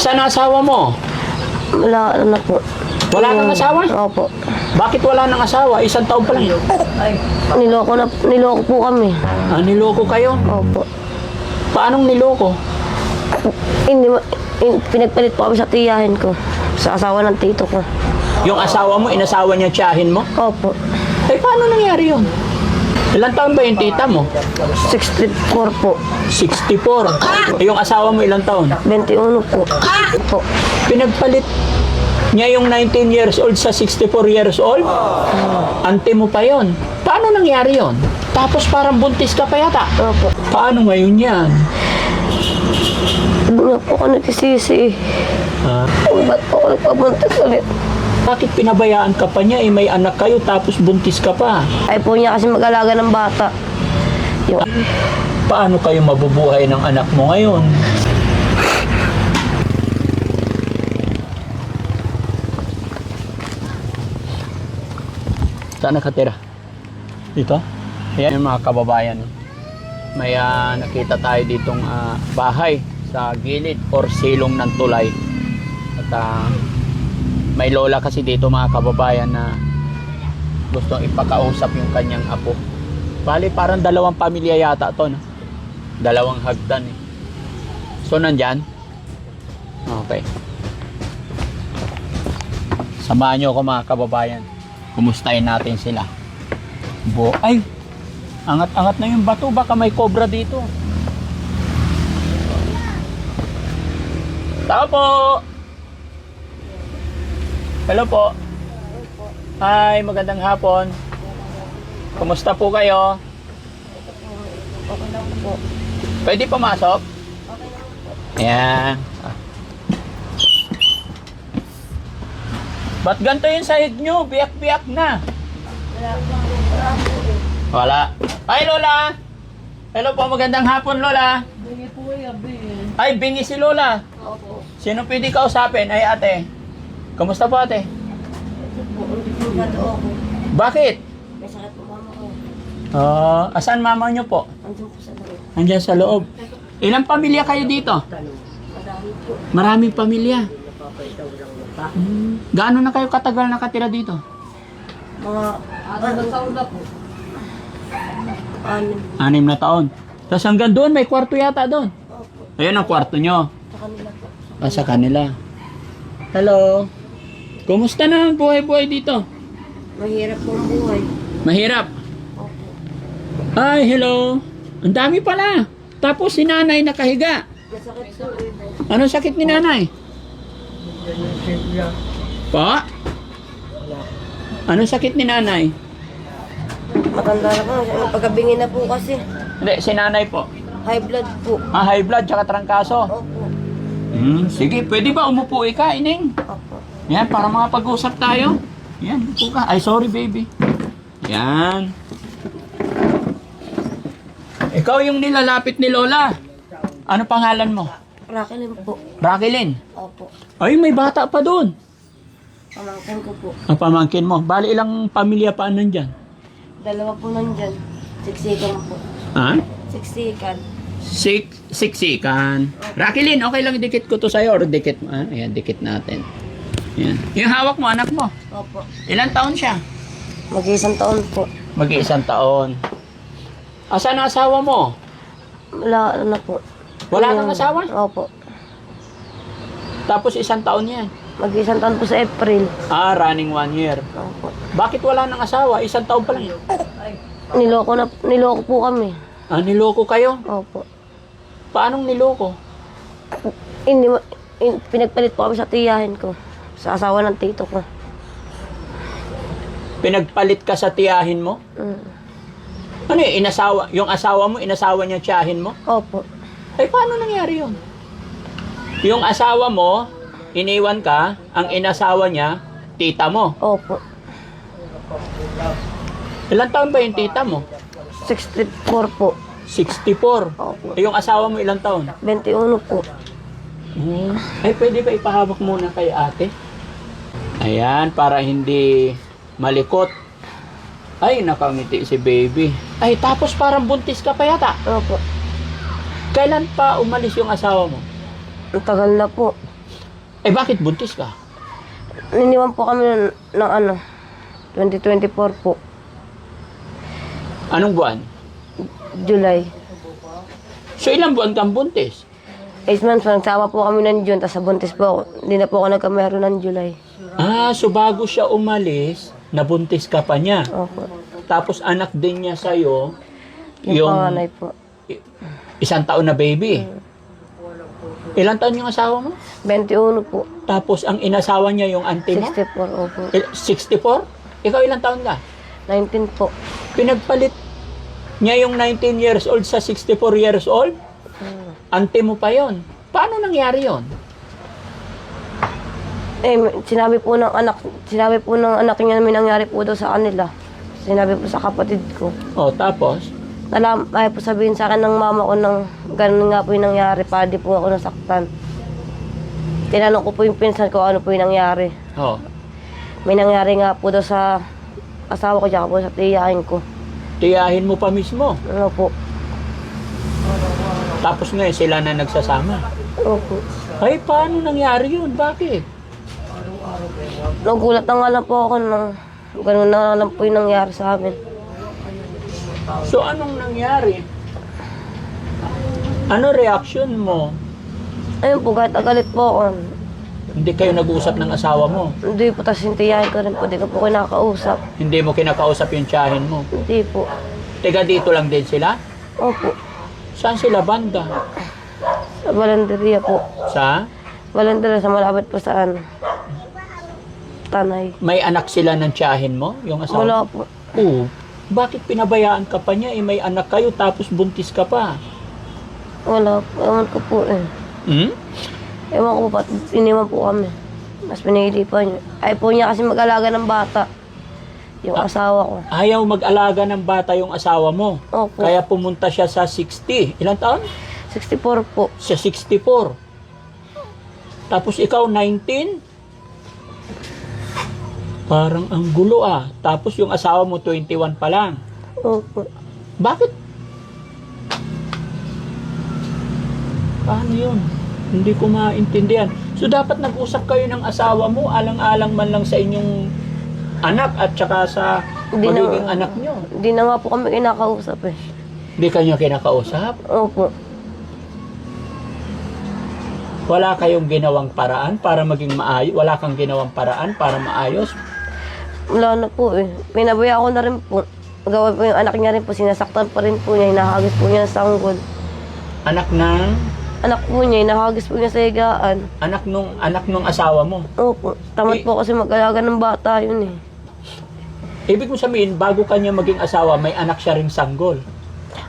Asan ang asawa mo? Wala na po. Wala nang asawa? Opo. Bakit wala nang asawa? Isang taon pa lang. Niloko po kami. Ah, niloko kayo? Opo. Paanong niloko? Pinagpalit po kami sa tiyahin ko. Sa asawa ng tito ko. Yung asawa mo, inasawa niya tiyahin mo? Opo. Eh, paano nangyari yun? Ilang taon ba yung tita mo? 64 po. 64. Eh, yung asawa mo ilang taon? 21 po. Po. Pinagpalit niya yung 19 years old sa 64 years old? Ante mo pa yon. Paano nangyari yon? Tapos parang buntis ka pa yata. Opo. Paano ngayon yan? Doon na po ako nagsisisi. Ha? Ba't po ako nagpabuntis ulit? Bakit pinabayaan ka pa niya? Eh, may anak kayo tapos buntis ka pa. Ay po niya kasi mag-alaga ng bata. Yung, Paano kayo mabubuhay ng anak mo ngayon? Saan nakatira? Dito? Ayan yung mga kababayan. May nakita tayo ditong bahay sa gilid or silong ng tulay. At may lola kasi dito mga kababayan na gustong ipakausap yung kanyang apo. Bali parang dalawang pamilya yata to, no? Dalawang hagdan eh. So nandyan? Okay. Samahan nyo ako mga kababayan. Kumustahin natin sila. Ay! Angat-angat na yung bato. Baka may cobra dito. Tao po! Hello po. Hi, magandang hapon. Kumusta po kayo? okay lang po. Pwede pumasok? Ayan. Ba't ganito yung sahig nyo? Biyak-biyak na. Wala. Hi, Lola! Hello po, magandang hapon, Lola. Bingi po yan, bingi. Ay, bingi si Lola. Opo. Sino pwede kausapin? Ay, ate. Kumusta po, ate? Hindi po gato ako. Bakit? May sakit po mama ko. Asan mama nyo po? Andun po sa loob. Andiyan sa loob. Ilang pamilya kayo dito? Madami po. Maraming pamilya. Gaano na kayo katagal nakatira dito? Mga ano taon na po? 6 na taon. Tapos hanggang doon, may kwarto yata doon. Opo. Ayun ang kwarto nyo. Sa kanila po. Sa kanila. Hello. Kumusta na ang buhay-buhay dito? Mahirap po ang buhay. Mahirap. Opo. Ay, hello. Ang dami pala. Tapos si nanay nakahiga. Masakit sa ulo. Anong sakit ni nanay? Pa? Anong sakit ni nanay? Matanda na po. Pagkabingi na po kasi. Hindi, si nanay po. High blood po. High blood tsaka trangkaso. Opo. Sige, pwede ba umupo ka, Ining? Opo. Yan, para makapag-usap tayo. Yan, upo ka. Ay, sorry, baby. Yan. Ikaw yung nilalapit ni Lola. Ano pangalan mo? Rakelin po. Rakilin. Opo. Ay, may bata pa doon. Pamangkin ko po. Ang pamangkin mo. Bali, ilang pamilya pa nandyan? Dalawa po nandyan. Siksikan po. Ha? Siksikan. Siksikan. Rakilin, okay lang dikit ko to sa'yo or dikit mo. Ayan, dikit natin. Ayan. Yung hawak mo, anak mo. Opo. Ilang taon siya? Mag-iisang taon po. Mag-iisang taon. Asan ang asawa mo? Wala na po. Wala nang asawa? Opo. Tapos 1 taon yan. Mag-iisang taon po sa April. Running 1 year. Opo. Bakit wala nang asawa? 1 taon pa lang. Niloko po kami. Niloko kayo? Opo. Paanong niloko? Pinagpalit po kami sa tiyahin ko. Sa asawa ng tito ko. Pinagpalit ka sa tiyahin mo? Ano yung inasawa? Yung asawa mo, inasawa niya tiyahin mo? Opo. Ay, paano nangyari yun? Yung asawa mo, iniwan ka, ang inasawa niya, tita mo. Opo. Ilang taon ba yung tita mo? 64 po. 64. Opo. Yung asawa mo ilang taon? 21 po. Ay, pwede ba ipahawak muna kay ate? Ayan, para hindi malikot. Ay, nakangiti si baby. Ay, tapos parang buntis ka pa yata. Opo. Kailan pa umalis yung asawa mo? Ang tagal na po. Eh, bakit buntis ka? Niniwan po kami ng 2024 po, Anong buwan? July. So, ilang buwan kang buntis? 8 months po, nagsama po kami ng June, tapos buntis po ako. Hindi na po ako nagkamero ng July. Ah, so bago siya umalis, nabuntis ka pa niya. Opo. Tapos anak din niya sa'yo, Yung panganay po. isang taon na baby. Ilang taon yung asawa mo? 21 po. Tapos ang inasawa niya yung auntie mo? 64, opo. 64? Ikaw ilang taon ka? 19 po. Pinagpalit niya yung 19 years old sa 64 years old? Auntie mo pa yon. Paano nangyari yon? Sinabi po ng anak niya na may nangyari po daw sa kanila. Sinabi po sa kapatid ko. Oh, tapos? Ay po sabihin sa akin ng mama ko nang ganun nga po yung nangyari, pa di po ako nasaktan. Tinanong ko po yung pinsan ko ano po yung nangyari. Oh. May nangyari nga po daw sa asawa ko tsaka po sa tiyahin ko. Tiyahin mo pa mismo. Ano po? Tapos ngayon sila na nagsasama. Opo. Ay, paano nangyari yun? Bakit? Nagulat na nga lang po ako nang ganun na lang po yung nangyari sa amin. So, anong nangyari? Ano reaction mo? Ayun po, kahit agalit po ako. Hindi kayo nag-usap ng asawa mo? Hindi po, tas yung tiyahin ko rin po, di ko po kinakausap. Hindi mo kinakausap yung tiyahin mo? Hindi po. Teka, dito lang din sila? Opo. Saan sila banda? Sa Balanderia po. Sa? Balanderia sa malapit po saan? Tanay. May anak sila ng tiyahin mo? Yung asawa? Wala po. Oo. Bakit pinabayaan ka pa niya? Eh, may anak kayo tapos buntis ka pa. Wala po. Ewan ko po eh. Hmm? Ewan ko po, iniwan po kami. Mas pinili pa niya. Ay po niya kasi mag-alaga ng bata. Yung asawa ko. Ayaw mag-alaga ng bata yung asawa mo. Opo. Kaya pumunta siya sa 60. Ilang taon? 64 po. Sa 64. Tapos ikaw 19? Parang ang gulo ah. Tapos yung asawa mo 21 pa lang. Opo. Bakit? Paano yun? Hindi ko maintindihan. So dapat nag-usap kayo ng asawa mo, alang-alang man lang sa inyong anak at saka sa Hindi na- magiging anak nyo. Hindi na nga po kami kinakausap eh. Hindi kanyo kinakausap? Opo. Wala kayong ginawang paraan para maging maayos? Wala kang ginawang paraan para maayos? Wala na po eh. Pinabaya ko na rin po. Gawa po yung anak niya rin po, sinasaktan pa rin po niya, hinahagis po niya sa sanggol. Anak ng Anak po niya, hinahagis po niya sa higaan. anak nung asawa mo. Opo. Tamad po kasi mag-alaga ng bata yun eh. Ibig mo sabihin, bago kanya maging asawa, may anak siya ring sanggol.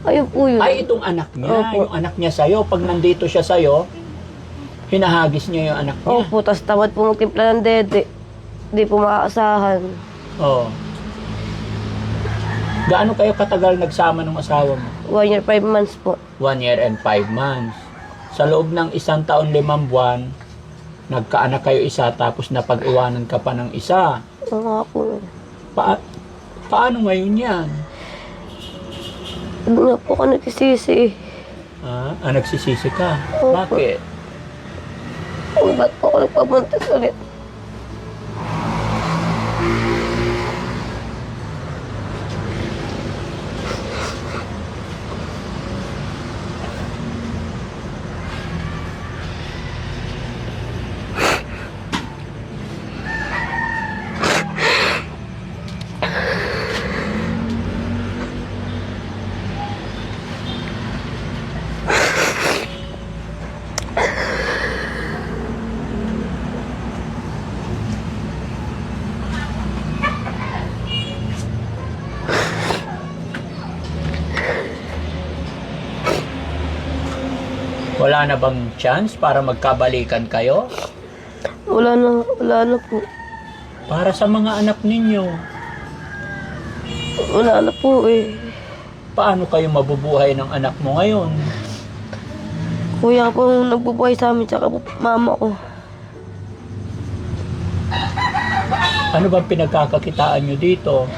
Ayun po yun. Ay, itong anak niya, Opo. yung anak niya sa'yo. Pag nandito siya sa'yo, hinahagis niya yung anak niya. Opo, tapos tamad po magtimpla ng dede. Hindi po maaasahan. Oo. Gaano kayo katagal nagsama ng asawa mo? 1 year, 5 months po. 1 year and 5 months. Sa loob ng 1 taon, 5 buwan, nagkaanak kayo isa, tapos napag-iwanan ka pa ng isa. Oo nga po. Paano ngayon yan? Hindi nga po ako nagsisisi eh. Nagsisisi ka? Opo. Bakit? Ba't po ako nagpabuntis ulit? Wala na bang chance para magkabalikan kayo? Wala na po. Para sa mga anak ninyo, Wala na po eh. paano kayo mabubuhay ng anak mo ngayon? Kuya po ang nagbubuhay sa amin, tsaka po mama ko. Ano bang pinagkakakitaan nyo dito?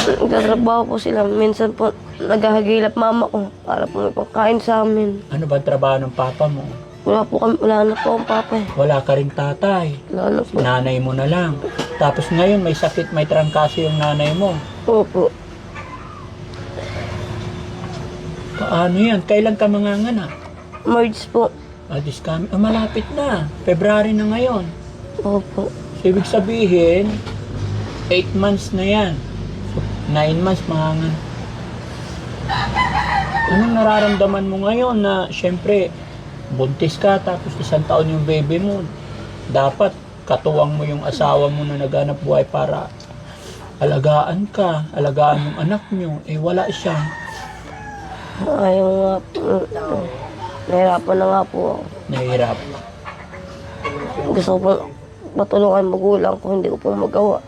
Nagtatrabaho po sila. Minsan po naghahagilap mama ko para po may pagkain sa amin. Ano ba trabaho ng papa mo? Wala na po akong papa eh. Wala ka ring tatay. Wala na po. Nanay mo na lang. Tapos ngayon may sakit, may trangkaso yung nanay mo. Opo. Paano yan? Kailan ka manganganak? March po. Adis kami. Malapit na. February na ngayon. Opo. So, ibig sabihin, 8 months na yan. So, 9 months manganganak. Anong nararamdaman mo ngayon na syempre buntis ka tapos 1 taon yung baby mo? Dapat katuwang mo yung asawa mo na naghanap buhay para alagaan ka, alagaan yung anak nyo. Eh wala siya. Ayaw nga po. Nahirapan na nga po ako. Nahihirap. Gusto ko pong matulungan magulang ko, hindi ko pong magawa.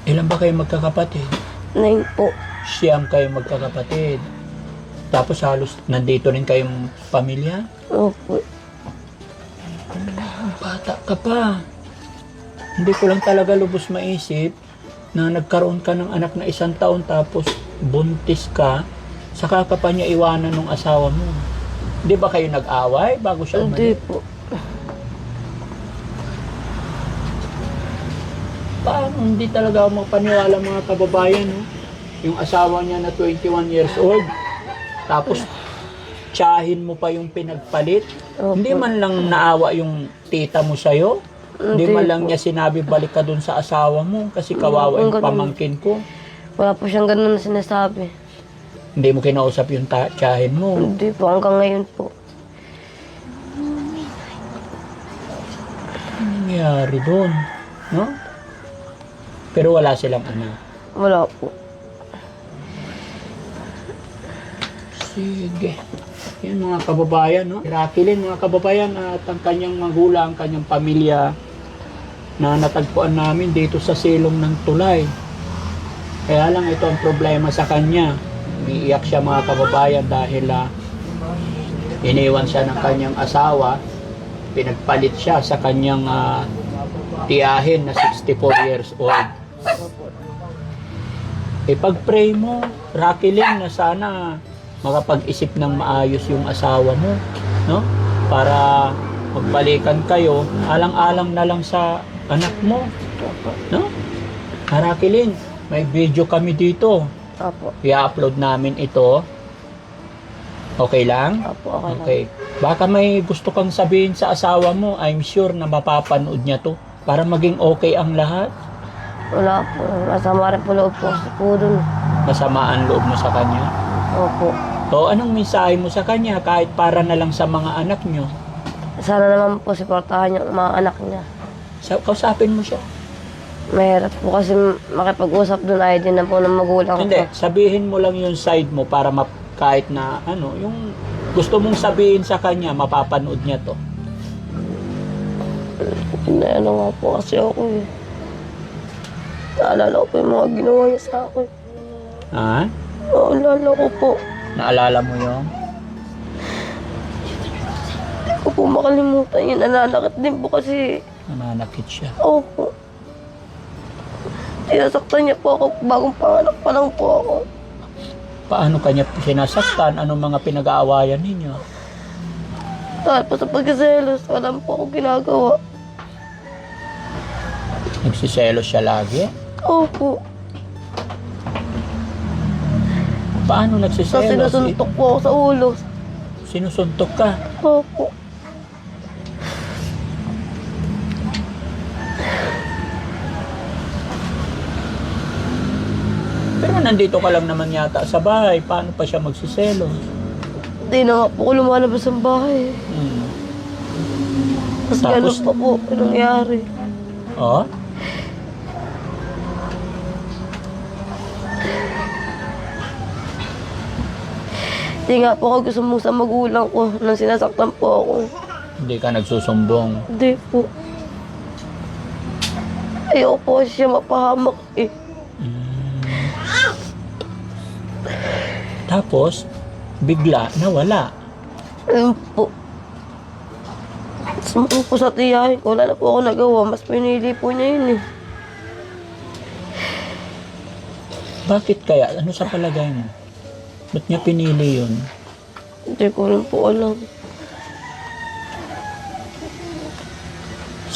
Ilan ba kayo magkakapatid? 9 po. Siyam kayo magkakapatid. Tapos halos nandito rin kayong pamilya? Opo. Bata ka pa. Hindi ko lang talaga lubos maisip na nagkaroon ka ng anak na 1 taon tapos buntis ka, saka ka pa niya iwanan ng asawa mo. Hindi ba kayo nag-away bago siya Hindi umalis? po. Paano hindi talaga ako magpaniwala mga kababayan, no? Yung asawa niya na 21 years old, tapos tiyahin mo pa yung pinagpalit. Opo. Hindi man lang naawa yung tita mo sa'yo. Hindi Hindi man lang po. niya sinabi balik ka dun sa asawa mo kasi kawawa yung Ganun. pamangkin ko. Wala po siyang ganun na sinasabi. Hindi mo kinausap yung tiyahin mo. Hindi po, hanggang ngayon po. Ano nangyari dun? No? Pero wala silang anak. Wala po. Sige. Yan mga kababayan, no? Irakilin mga kababayan at ang kanyang magulang, kanyang pamilya na natagpuan namin dito sa silong ng tulay. Kaya lang ito ang problema sa kanya. Umiiyak siya mga kababayan dahil iniwan siya ng kanyang asawa. Pinagpalit siya sa kanyang tiyahin na 64 years old. Ipag-pray mo, Rakilin, na sana makapag-isip ng maayos yung asawa mo, no? Para magbalikan kayo, alang-alang na lang sa anak mo, no? Rakilin, may video kami dito. Apo. I-upload namin ito. Okay lang? Apo, okay lang. Okay. Baka may gusto kang sabihin sa asawa mo, I'm sure na mapapanood niya to para maging okay ang lahat. Wala po. Masama rin po loob po kasi po dun. Masama ang loob mo sa kanya. Opo. O anong mensahe mo sa kanya kahit para na lang sa mga anak nyo? Sana naman po supportahan yung mga anak niya. Kausapin mo siya. Mahirap po kasi makipag-usap dun ay din na po ng magulang Hindi, ko. sabihin mo lang yung side mo para kahit na ano, yung gusto mong sabihin sa kanya, mapapanood niya to. Ano nga po kasi ako eh. Naalala ko po yung mga ginawa niya sa akin. Ha? Naalala ko po. Naalala mo yung? Hindi ko po makalimutan yun. Nananakit din po kasi. Nananakit siya. Opo. Sinasaktan niya po ako. Bagong panganak pa lang po ako. Paano kanya sinasaktan? Anong mga pinag-aawayan ninyo? Tapos sa pagkaselos, wala po ako ginagawa. Nagsiselos siya lagi? Opo. Paano Tapos nagsiselos? sinusuntok po ako sa ulo. Sinusuntok ka? Opo. Pero nandito ka lang naman yata sa bahay. Paano pa siya magsiselos? Hindi na nga po ako lumalabas ng bahay. Tapos Tapos? ganun pa po yung nangyari. Oh? Hindi nga po ako gusto mong sa magulang ko nang sinasaktan po ako. Hindi ka nagsusumbong. Hindi po. Ayoko po siya mapahamak eh. Tapos, bigla nawala. Ayun po. Sumakot po sa tiyahin ko. Wala na po ako nagawa. Mas pinili po niya yun eh. Bakit kaya? Ano sa palagay mo? Ba't niya pinili yun? Hindi ko rin po alam.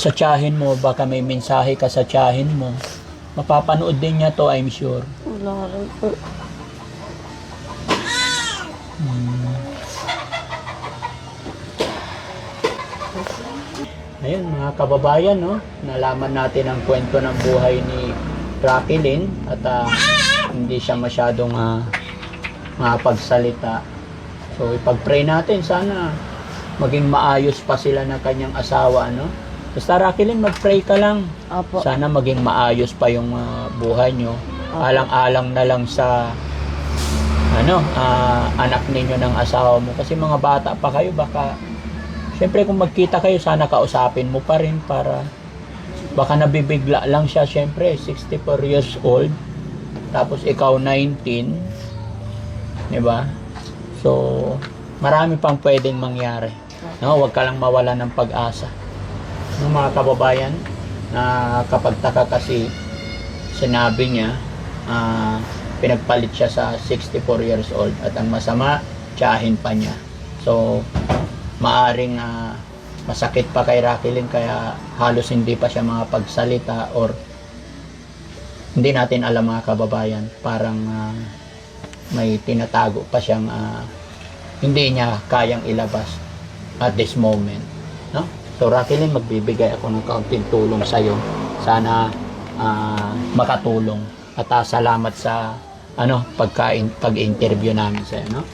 sa tiyahin mo, baka may mensahe ka sa tiyahin mo. Mapapanood din niya to, I'm sure. Wala rin po. Ayun, mga kababayan, no? Nalaman natin ang kwento ng buhay ni Rakilin at hindi siya masyadong makapagsalita. So, ipag-pray natin. Sana maging maayos pa sila ng kanyang asawa, no? Basta, Rakilin, mag-pray ka lang. Opo. Sana maging maayos pa yung buhay nyo. Alang-alang na lang sa anak ninyo ng asawa mo. Kasi mga bata pa kayo, baka siyempre kung magkita kayo, sana kausapin mo pa rin para baka nabibigla lang siya. Siyempre, 64 years old. Tapos ikaw 19. Diba? So, marami pang pwedeng mangyari. No? Huwag ka lang mawala ng pag-asa. Ng mga kababayan, na kapag taka kasi sinabi niya, pinagpalit siya sa 64 years old at ang masama, tiyahin pa niya. So, maaring masakit pa kay Rakilin kaya halos hindi pa siya makapagsalita or hindi natin alam mga kababayan, parang may tinatago pa siyang hindi niya kayang ilabas at this moment, no? So Rakilin, magbibigay ako ng kaunting tulong sa iyo. Sana makatulong at salamat sa pag-interview namin sa iyo, no?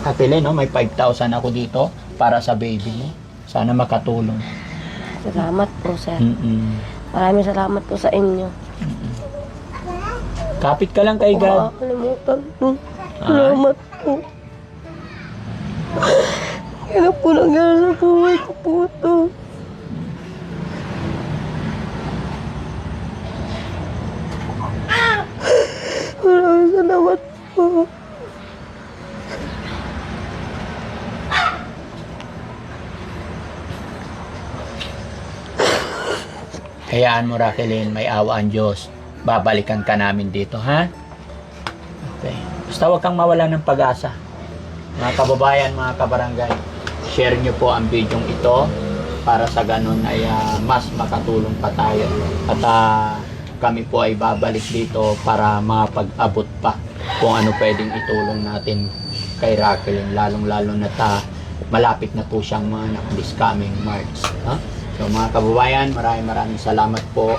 Rakilin, no, may 5,000 ako dito para sa baby mo. Sana makatulong. Salamat po, sir. Mm-mm. Maraming salamat po sa inyo. Kapit ka lang kay God. Makakalimutan po. Salamat po. Kaya po nangyari sa buhay ko po ito. Maraming salamat po. Hayaan mo, Rakilin, may awa ang Diyos. Babalikan ka namin dito, ha? Okay. Basta huwag kang mawala ng pag-asa. Mga kababayan, mga kabarangay, share nyo po ang video ito para sa ganun ay mas makatulong pa tayo. At kami po ay babalik dito para mapag-abot pa kung ano pwedeng itulong natin kay Rakilin. Lalong-lalo na malapit na po siyang manak this coming March. Ha? So mga kababayan, maraming salamat po.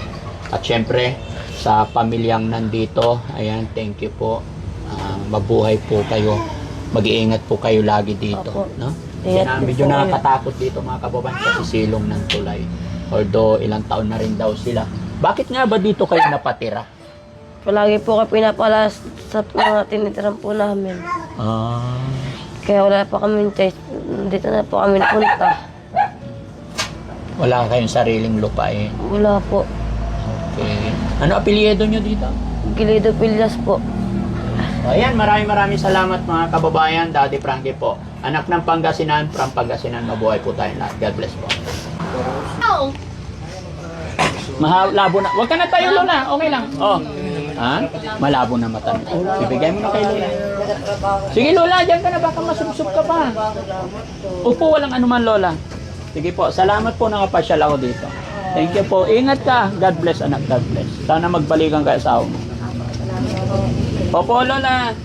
At syempre, sa pamilyang nandito, ayan, thank you po. Mabuhay po kayo. Mag-iingat po kayo lagi dito. Opo. No? Ingat Medyo po nakakatakot dito mga kababayan kasi silong ng tulay. Although ilang taon na rin daw sila. Bakit nga ba dito kayo napatira? Palagi po kayo pinapalas sa mga tinitirang po namin. Kaya wala pa kami choice. Dito na po kami napunta. Wala kayong sariling lupain. Wala po. Okay. Ano apelyido nyo dito? Gilido Pilas po. So, ayan, maraming salamat mga kababayan. Daddy Frankie po. Anak ng Pangasinan, from Pangasinan. Mabuhay po tayong lahat. God bless po. Malabo na. Huwag ka na tayo, Lola. Okay lang. Oh. Ha? Malabo na mata. Ibigay mo na kay Lola. Sige, Lola. Diyan ka na. Baka masubsob ka pa. Upo, walang anuman, Lola. Sige po. Salamat po nakapasyal ako dito. Thank you po. Ingat ka. God bless, anak. God bless. Sana magbalikan ka sa asawa mo. Opo, Lola.